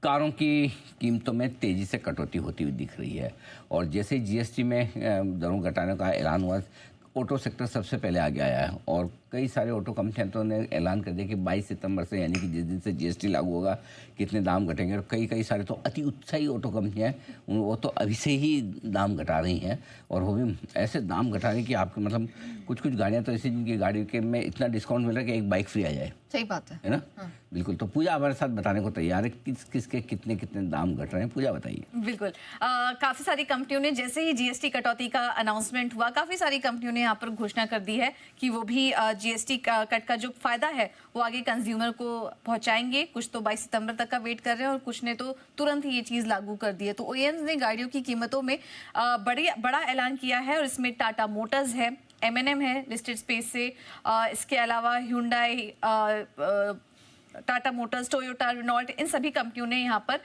कारों की कीमतों में तेज़ी से कटौती होती हुई दिख रही है और जैसे जीएसटी में दरों घटाने का ऐलान हुआ, ऑटो सेक्टर सबसे पहले आगे आया है और कई सारे ऑटो कंपनियां तो ने ऐलान कर दिया कि 22 सितंबर से, यानी कि जिस दिन से जीएसटी लागू होगा, कितने दाम घटेंगे। और कई सारे तो अति उत्साही ऑटो कंपनियां हैं, वो तो अभी से ही दाम घटा रही हैं और वो भी ऐसे दाम घटा रही कि आपके मतलब कुछ गाड़ियाँ तो ऐसी जिनकी गाड़ी के में इतना डिस्काउंट मिल रहा है कि एक बाइक फ्री आ जाए। सही बात है ना? हाँ। बिल्कुल। तो पूजा हमारे साथ बताने को तैयार है किसके कितने दाम घट रहे हैं। पूजा बताइए। बिल्कुल। काफी सारी कंपनियों ने जैसे ही जीएसटी कटौती का अनाउंसमेंट हुआ, काफी सारी कंपनियों ने यहाँ पर घोषणा कर दी है कि वो भी जीएसटी कट का जो फायदा है वो आगे कंज्यूमर को पहुंचाएंगे। कुछ तो 22 सितंबर तक का वेट कर रहे हैं और कुछ ने तो तुरंत ही ये चीज लागू कर दी है। तो ओईएम्स ने गाड़ियों की कीमतों में बड़ा ऐलान किया है और इसमें टाटा मोटर्स है, एमएनएम है लिस्टेड स्पेस से, इसके अलावा Hyundai, Tata motors, Toyota, Renault, इन सभी कंपनियों ने यहाँ पर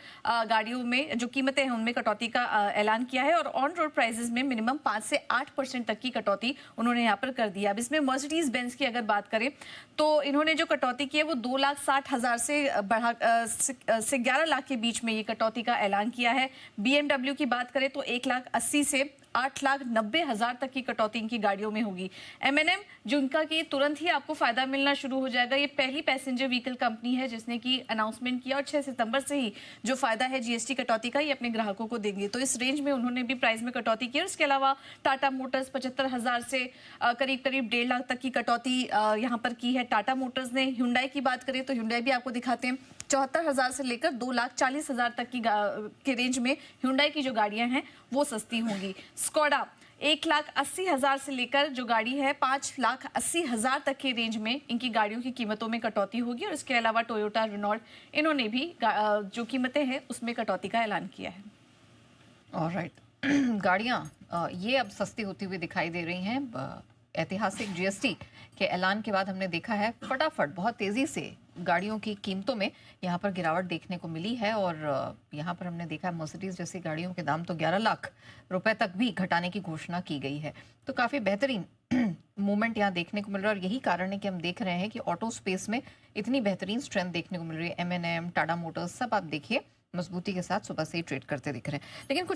गाड़ियों में जो कीमतें हैं उनमें कटौती का ऐलान किया है और ऑन रोड प्राइसेस में मिनिमम 5 से 8% तक की कटौती उन्होंने यहाँ पर कर दिया। अब इसमें मर्सिडीज बेंज की अगर बात करें तो इन्होंने जो कटौती की है वो 2,60,000 से बढ़ा से 11 लाख के बीच में ये कटौती का ऐलान किया है। बीएमडब्ल्यू की बात करें तो 1,80,000 से 8,90,000 तक की कटौती इनकी गाड़ियों में होगी। एमएनएम जो इनका कि तुरंत ही आपको फायदा मिलना शुरू हो जाएगा, ये पहली पैसेंजर व्हीकल कंपनी है जिसने की अनाउंसमेंट किया और 6 सितंबर से ही जो फायदा है जीएसटी कटौती का ये अपने ग्राहकों को देंगे। तो इस रेंज में उन्होंने भी प्राइस में कटौती की। और इसके अलावा टाटा मोटर्स 75,000 से करीब 1.5 लाख तक की कटौती यहाँ पर की है टाटा मोटर्स ने। ह्युंडई की बात करें तो ह्युंडई भी आपको दिखाते हैं, 74,000 से लेकर 2,40,000 तक की के रेंज में ह्युंडई की जो गाड़ियां हैं वो सस्ती होंगी। स्कोडा 1,80,000 से लेकर जो गाड़ी है 5,80,000 तक के रेंज में इनकी गाड़ियों की कीमतों में कटौती होगी। और इसके अलावा टोयोटा, रेनॉल्ट, इन्होंने भी जो कीमतें हैं उसमें कटौती का ऐलान किया है। ऑलराइट। गाड़ियां ये अब सस्ती होती हुई दिखाई दे रही हैं। ऐतिहासिक जीएसटी के ऐलान के बाद हमने देखा है फटाफट बहुत तेजी से गाड़ियों की कीमतों में यहाँ पर गिरावट देखने को मिली है और यहाँ पर हमने देखा है मर्सिडीज जैसी गाड़ियों के दाम तो 11 लाख रुपए तक भी घटाने की घोषणा की गई है। तो काफी बेहतरीन मूवमेंट यहाँ देखने को मिल रहा है और यही कारण है कि हम देख रहे हैं कि ऑटो स्पेस में इतनी बेहतरीन स्ट्रेंथ देखने को मिल रही है। एमएनएम, टाटा मोटर्स सब आप देखिए मजबूती के साथ सुबह से ही ट्रेड करते दिख रहे हैं। लेकिन कुछ